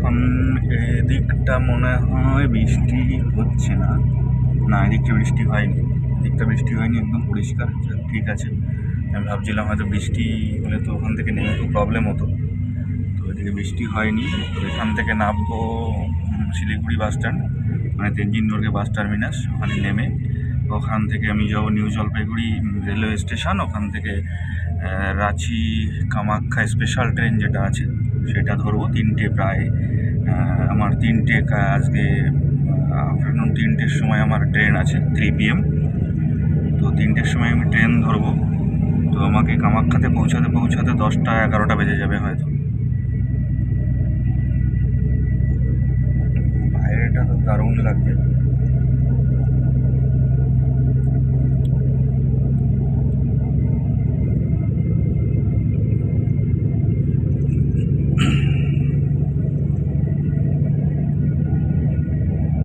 এখন এদিকটা মনে হয় বৃষ্টি হচ্ছে না, না এদিকটা বৃষ্টি হয়নি, এদিকটা বৃষ্টি হয়নি, একদম পরিষ্কার। ঠিক আছে, আমি ভাবছিলাম হয়তো বৃষ্টি হলে তো ওখান থেকে নেমে খুব প্রবলেম হতো, তো এদিকে বৃষ্টি হয়নি। তো এখান থেকে নামবো শিলিগুড়ি বাস স্ট্যান্ড, মানে তেনজিং নর্গে বাস টার্মিনাস, ওখানে নেমে ওখান থেকে আমি যাবো নিউ জলপাইগুড়ি রেলওয়ে স্টেশন। ওখান থেকে রাঁচি কামাখ্যা স্পেশাল ট্রেন যেটা আছে সেটা ধরবো। তিনটে প্রায় আমার আজকে আফটারনুন 3টের সময় আমার ট্রেন আছে, 3 PM। তো 3টের সময় আমি ট্রেন ধরবো। তো আমাকে কামাখ্যাতে পৌঁছাতে 10টা 11টা বেজে যাবে হয়তো।